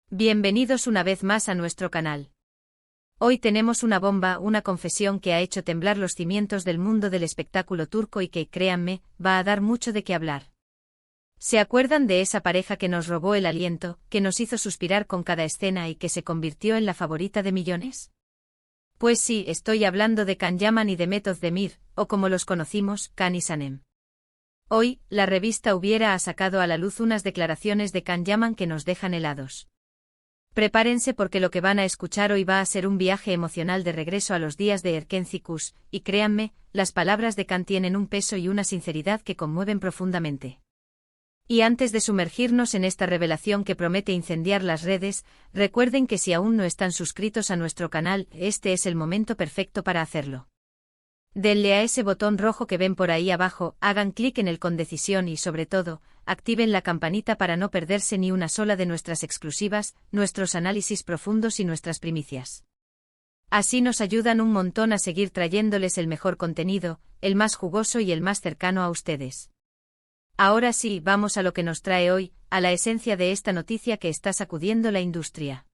Bienvenidos una vez más a nuestro canal. Hoy tenemos una bomba, una confesión que ha hecho temblar los cimientos del mundo del espectáculo turco y que, créanme, va a dar mucho de qué hablar. ¿Se acuerdan de esa pareja que nos robó el aliento, que nos hizo suspirar con cada escena y que se convirtió en la favorita de millones? Pues sí, estoy hablando de Can Yaman y Demet Özdemir, o como los conocimos, Can y Sanem. Hoy, la revista Hubiera ha sacado a la luz unas declaraciones de Can Yaman que nos dejan helados. Prepárense porque lo que van a escuchar hoy va a ser un viaje emocional de regreso a los días de Erkencikus, y créanme, las palabras de Can tienen un peso y una sinceridad que conmueven profundamente. Y antes de sumergirnos en esta revelación que promete incendiar las redes, recuerden que si aún no están suscritos a nuestro canal, este es el momento perfecto para hacerlo. Denle a ese botón rojo que ven por ahí abajo, hagan clic en él con decisión y sobre todo, activen la campanita para no perderse ni una sola de nuestras exclusivas, nuestros análisis profundos y nuestras primicias. Así nos ayudan un montón a seguir trayéndoles el mejor contenido, el más jugoso y el más cercano a ustedes. Ahora sí, vamos a lo que nos trae hoy, a la esencia de esta noticia que está sacudiendo la industria.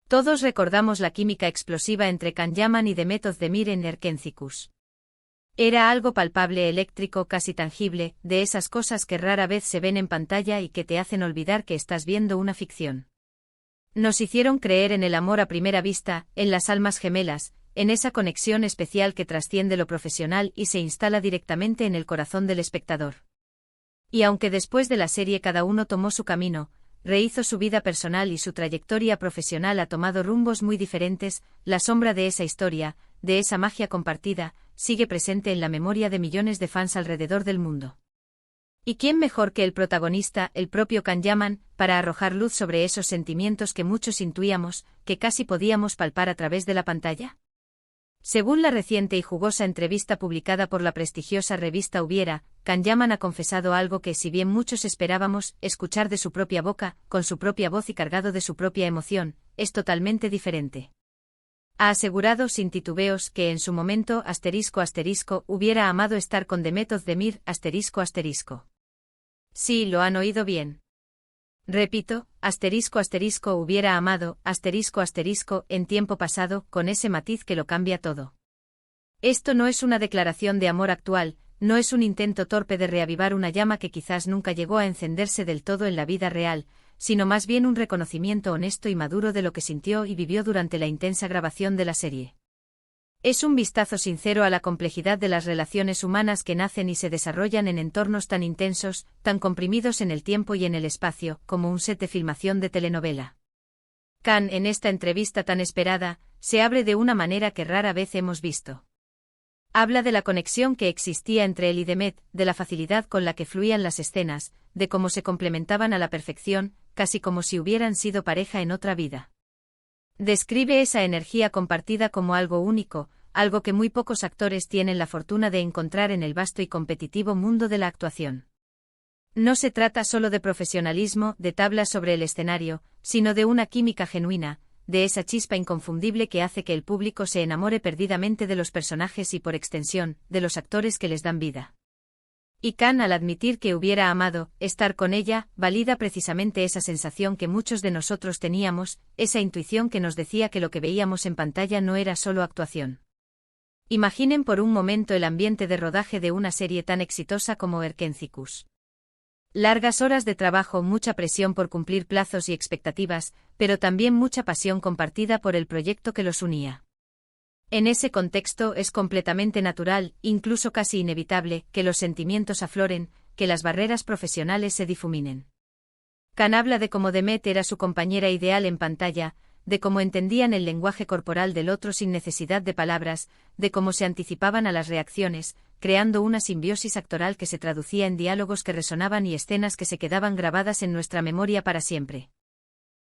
Todos recordamos la química explosiva entre Can Yaman y Demet Özdemir en Erkencikus. Era algo palpable, eléctrico, casi tangible, de esas cosas que rara vez se ven en pantalla y que te hacen olvidar que estás viendo una ficción. Nos hicieron creer en el amor a primera vista, en las almas gemelas, en esa conexión especial que trasciende lo profesional y se instala directamente en el corazón del espectador. Y aunque después de la serie cada uno tomó su camino, rehizo su vida personal y su trayectoria profesional ha tomado rumbos muy diferentes, la sombra de esa historia, de esa magia compartida, sigue presente en la memoria de millones de fans alrededor del mundo. ¿Y quién mejor que el protagonista, el propio Can Yaman, para arrojar luz sobre esos sentimientos que muchos intuíamos, que casi podíamos palpar a través de la pantalla? Según la reciente y jugosa entrevista publicada por la prestigiosa revista Hubiera, Can Yaman ha confesado algo que, si bien muchos esperábamos escuchar de su propia boca, con su propia voz y cargado de su propia emoción, es totalmente diferente. Ha asegurado sin titubeos que en su momento hubiera amado estar con Demet Özdemir. Sí, lo han oído bien. Repito, hubiera amado, en tiempo pasado, con ese matiz que lo cambia todo. Esto no es una declaración de amor actual, no es un intento torpe de reavivar una llama que quizás nunca llegó a encenderse del todo en la vida real, sino más bien un reconocimiento honesto y maduro de lo que sintió y vivió durante la intensa grabación de la serie. Es un vistazo sincero a la complejidad de las relaciones humanas que nacen y se desarrollan en entornos tan intensos, tan comprimidos en el tiempo y en el espacio, como un set de filmación de telenovela. Can, en esta entrevista tan esperada, se abre de una manera que rara vez hemos visto. Habla de la conexión que existía entre él y Demet, de la facilidad con la que fluían las escenas, de cómo se complementaban a la perfección, casi como si hubieran sido pareja en otra vida. Describe esa energía compartida como algo único, algo que muy pocos actores tienen la fortuna de encontrar en el vasto y competitivo mundo de la actuación. No se trata solo de profesionalismo, de tablas sobre el escenario, sino de una química genuina, de esa chispa inconfundible que hace que el público se enamore perdidamente de los personajes y por extensión, de los actores que les dan vida. Y Can, al admitir que hubiera amado estar con ella, valida precisamente esa sensación que muchos de nosotros teníamos, esa intuición que nos decía que lo que veíamos en pantalla no era solo actuación. Imaginen por un momento el ambiente de rodaje de una serie tan exitosa como Erkencikus. Largas horas de trabajo, mucha presión por cumplir plazos y expectativas, pero también mucha pasión compartida por el proyecto que los unía. En ese contexto es completamente natural, incluso casi inevitable, que los sentimientos afloren, que las barreras profesionales se difuminen. Can habla de cómo Demet era su compañera ideal en pantalla, de cómo entendían el lenguaje corporal del otro sin necesidad de palabras, de cómo se anticipaban a las reacciones, creando una simbiosis actoral que se traducía en diálogos que resonaban y escenas que se quedaban grabadas en nuestra memoria para siempre.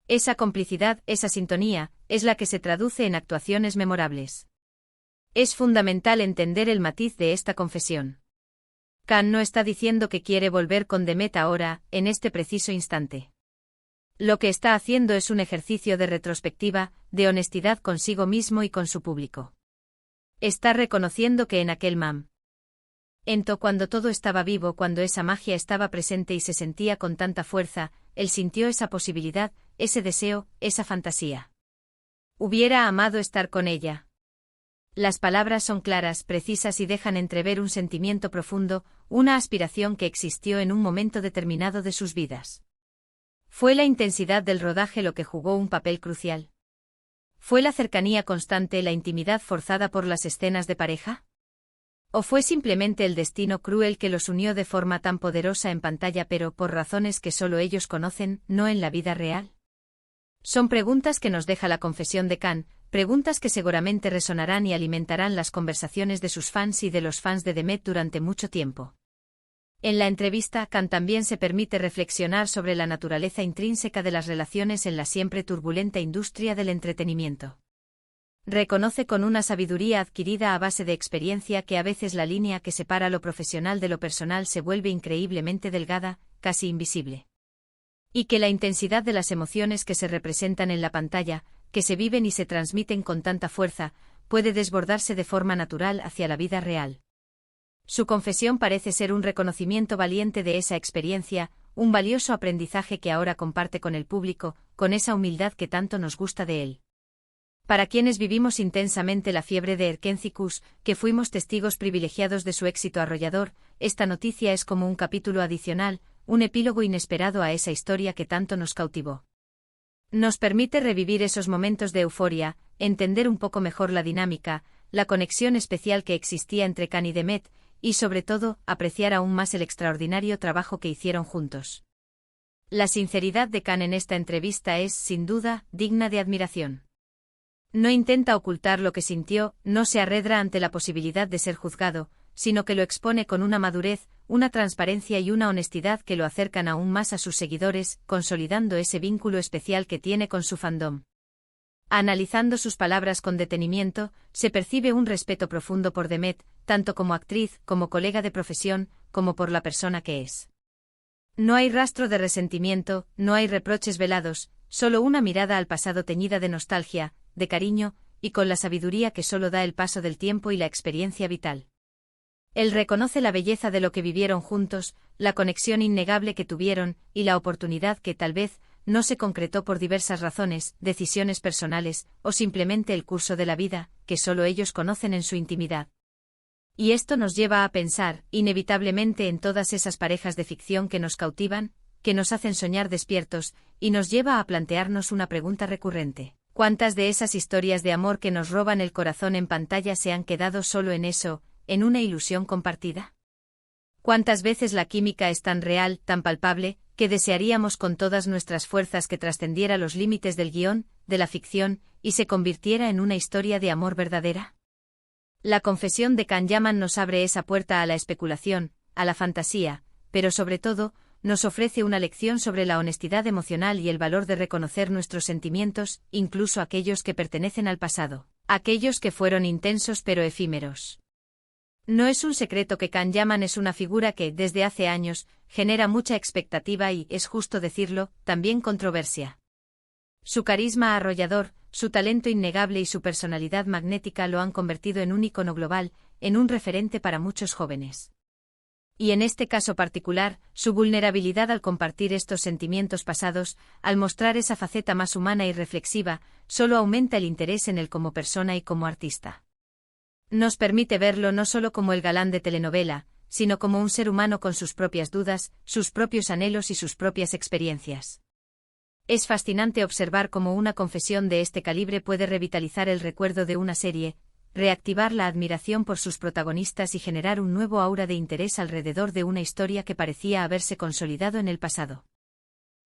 Esa complicidad, esa sintonía, es la que se traduce en actuaciones memorables. Es fundamental entender el matiz de esta confesión. Can no está diciendo que quiere volver con Demet ahora, en este preciso instante. Lo que está haciendo es un ejercicio de retrospectiva, de honestidad consigo mismo y con su público. Está reconociendo que en aquel momento, cuando todo estaba vivo, cuando esa magia estaba presente y se sentía con tanta fuerza, él sintió esa posibilidad, ese deseo, esa fantasía. Hubiera amado estar con ella. Las palabras son claras, precisas y dejan entrever un sentimiento profundo, una aspiración que existió en un momento determinado de sus vidas. ¿Fue la intensidad del rodaje lo que jugó un papel crucial? ¿Fue la cercanía constante, la intimidad forzada por las escenas de pareja? ¿O fue simplemente el destino cruel que los unió de forma tan poderosa en pantalla pero por razones que solo ellos conocen, no en la vida real? Son preguntas que nos deja la confesión de Khan, preguntas que seguramente resonarán y alimentarán las conversaciones de sus fans y de los fans de Demet durante mucho tiempo. En la entrevista, Khan también se permite reflexionar sobre la naturaleza intrínseca de las relaciones en la siempre turbulenta industria del entretenimiento. Reconoce con una sabiduría adquirida a base de experiencia que a veces la línea que separa lo profesional de lo personal se vuelve increíblemente delgada, casi invisible. Y que la intensidad de las emociones que se representan en la pantalla, que se viven y se transmiten con tanta fuerza, puede desbordarse de forma natural hacia la vida real. Su confesión parece ser un reconocimiento valiente de esa experiencia, un valioso aprendizaje que ahora comparte con el público, con esa humildad que tanto nos gusta de él. Para quienes vivimos intensamente la fiebre de Erkenci Kuş, que fuimos testigos privilegiados de su éxito arrollador, esta noticia es como un capítulo adicional, un epílogo inesperado a esa historia que tanto nos cautivó. Nos permite revivir esos momentos de euforia, entender un poco mejor la dinámica, la conexión especial que existía entre Khan y Demet, y sobre todo, apreciar aún más el extraordinario trabajo que hicieron juntos. La sinceridad de Khan en esta entrevista es, sin duda, digna de admiración. No intenta ocultar lo que sintió, no se arredra ante la posibilidad de ser juzgado, sino que lo expone con una madurez, una transparencia y una honestidad que lo acercan aún más a sus seguidores, consolidando ese vínculo especial que tiene con su fandom. Analizando sus palabras con detenimiento, se percibe un respeto profundo por Demet, tanto como actriz, como colega de profesión, como por la persona que es. No hay rastro de resentimiento, no hay reproches velados, solo una mirada al pasado teñida de nostalgia, de cariño, y con la sabiduría que solo da el paso del tiempo y la experiencia vital. Él reconoce la belleza de lo que vivieron juntos, la conexión innegable que tuvieron, y la oportunidad que tal vez no se concretó por diversas razones, decisiones personales, o simplemente el curso de la vida, que solo ellos conocen en su intimidad. Y esto nos lleva a pensar, inevitablemente, en todas esas parejas de ficción que nos cautivan, que nos hacen soñar despiertos, y nos lleva a plantearnos una pregunta recurrente. ¿Cuántas de esas historias de amor que nos roban el corazón en pantalla se han quedado solo en eso, en una ilusión compartida? ¿Cuántas veces la química es tan real, tan palpable, que desearíamos con todas nuestras fuerzas que trascendiera los límites del guión, de la ficción, y se convirtiera en una historia de amor verdadera? La confesión de Khan Yaman nos abre esa puerta a la especulación, a la fantasía, pero sobre todo, nos ofrece una lección sobre la honestidad emocional y el valor de reconocer nuestros sentimientos, incluso aquellos que pertenecen al pasado, aquellos que fueron intensos pero efímeros. No es un secreto que Khan Yaman es una figura que, desde hace años, genera mucha expectativa y, es justo decirlo, también controversia. Su carisma arrollador, su talento innegable y su personalidad magnética lo han convertido en un ícono global, en un referente para muchos jóvenes. Y en este caso particular, su vulnerabilidad al compartir estos sentimientos pasados, al mostrar esa faceta más humana y reflexiva, solo aumenta el interés en él como persona y como artista. Nos permite verlo no solo como el galán de telenovela, sino como un ser humano con sus propias dudas, sus propios anhelos y sus propias experiencias. Es fascinante observar cómo una confesión de este calibre puede revitalizar el recuerdo de una serie, reactivar la admiración por sus protagonistas y generar un nuevo aura de interés alrededor de una historia que parecía haberse consolidado en el pasado.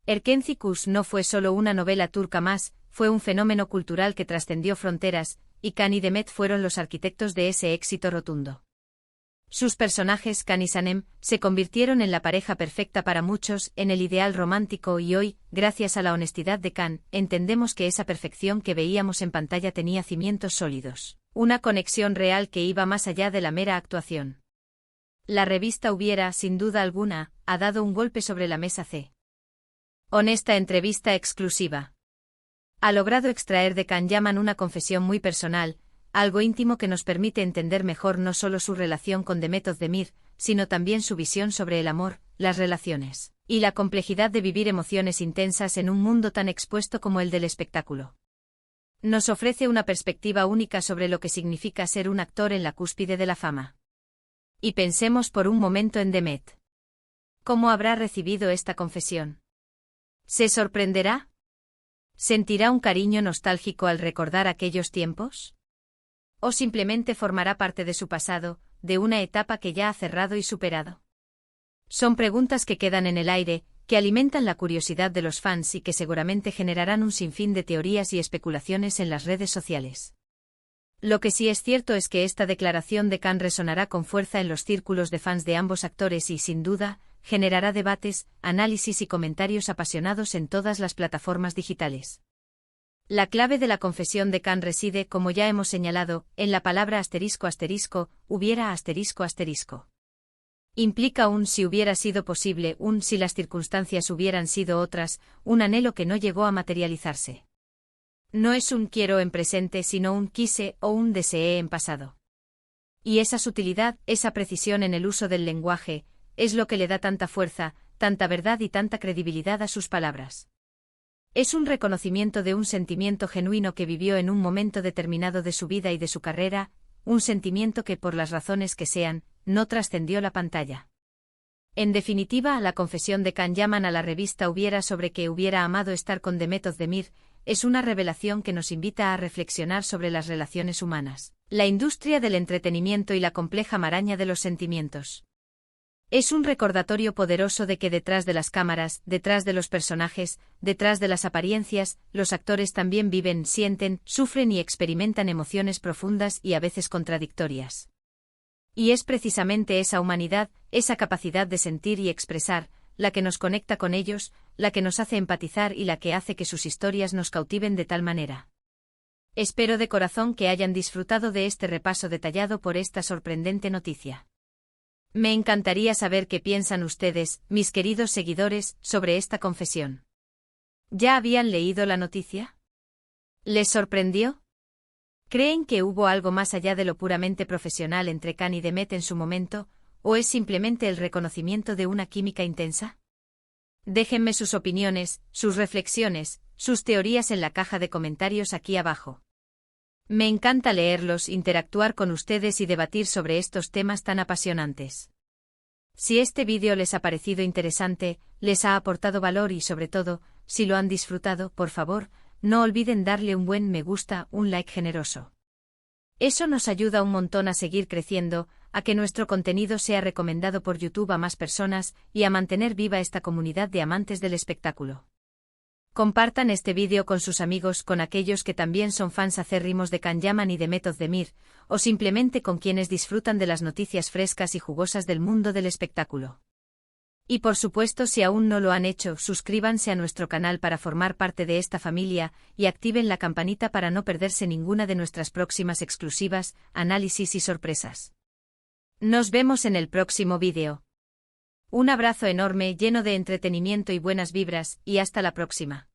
Erkenci Kuş no fue solo una novela turca más, fue un fenómeno cultural que trascendió fronteras, y Khan y Demet fueron los arquitectos de ese éxito rotundo. Sus personajes, Khan y Sanem, se convirtieron en la pareja perfecta para muchos, en el ideal romántico y hoy, gracias a la honestidad de Khan, entendemos que esa perfección que veíamos en pantalla tenía cimientos sólidos, una conexión real que iba más allá de la mera actuación. La revista Hubiera, sin duda alguna, ha dado un golpe sobre la mesa C. Honesta entrevista exclusiva. Ha logrado extraer de Khan Yaman una confesión muy personal, algo íntimo que nos permite entender mejor no solo su relación con Demet Özdemir, sino también su visión sobre el amor, las relaciones, y la complejidad de vivir emociones intensas en un mundo tan expuesto como el del espectáculo. Nos ofrece una perspectiva única sobre lo que significa ser un actor en la cúspide de la fama. Y pensemos por un momento en Demet. ¿Cómo habrá recibido esta confesión? ¿Se sorprenderá? ¿Sentirá un cariño nostálgico al recordar aquellos tiempos? ¿O simplemente formará parte de su pasado, de una etapa que ya ha cerrado y superado? Son preguntas que quedan en el aire, que alimentan la curiosidad de los fans y que seguramente generarán un sinfín de teorías y especulaciones en las redes sociales. Lo que sí es cierto es que esta declaración de Khan resonará con fuerza en los círculos de fans de ambos actores y, sin duda, generará debates, análisis y comentarios apasionados en todas las plataformas digitales. La clave de la confesión de Khan reside, como ya hemos señalado, en la palabra hubiera ***. Implica un si hubiera sido posible, un si las circunstancias hubieran sido otras, un anhelo que no llegó a materializarse. No es un quiero en presente, sino un quise o un deseé en pasado. Y esa sutilidad, esa precisión en el uso del lenguaje, es lo que le da tanta fuerza, tanta verdad y tanta credibilidad a sus palabras. Es un reconocimiento de un sentimiento genuino que vivió en un momento determinado de su vida y de su carrera, un sentimiento que, por las razones que sean, no trascendió la pantalla. En definitiva, a la confesión de Khan llaman a la revista Hubiera sobre que hubiera amado estar con Demet Özdemir, es una revelación que nos invita a reflexionar sobre las relaciones humanas, la industria del entretenimiento y la compleja maraña de los sentimientos. Es un recordatorio poderoso de que detrás de las cámaras, detrás de los personajes, detrás de las apariencias, los actores también viven, sienten, sufren y experimentan emociones profundas y a veces contradictorias. Y es precisamente esa humanidad, esa capacidad de sentir y expresar, la que nos conecta con ellos, la que nos hace empatizar y la que hace que sus historias nos cautiven de tal manera. Espero de corazón que hayan disfrutado de este repaso detallado por esta sorprendente noticia. Me encantaría saber qué piensan ustedes, mis queridos seguidores, sobre esta confesión. ¿Ya habían leído la noticia? ¿Les sorprendió? ¿Creen que hubo algo más allá de lo puramente profesional entre Khan y Demet en su momento, o es simplemente el reconocimiento de una química intensa? Déjenme sus opiniones, sus reflexiones, sus teorías en la caja de comentarios aquí abajo. Me encanta leerlos, interactuar con ustedes y debatir sobre estos temas tan apasionantes. Si este vídeo les ha parecido interesante, les ha aportado valor y sobre todo, si lo han disfrutado, por favor, no olviden darle un buen me gusta, un like generoso. Eso nos ayuda un montón a seguir creciendo, a que nuestro contenido sea recomendado por YouTube a más personas y a mantener viva esta comunidad de amantes del espectáculo. Compartan este vídeo con sus amigos, con aquellos que también son fans acérrimos de Khan Yaman y Demet Özdemir, o simplemente con quienes disfrutan de las noticias frescas y jugosas del mundo del espectáculo. Y por supuesto, si aún no lo han hecho, suscríbanse a nuestro canal para formar parte de esta familia y activen la campanita para no perderse ninguna de nuestras próximas exclusivas, análisis y sorpresas. Nos vemos en el próximo vídeo. Un abrazo enorme lleno de entretenimiento y buenas vibras, y hasta la próxima.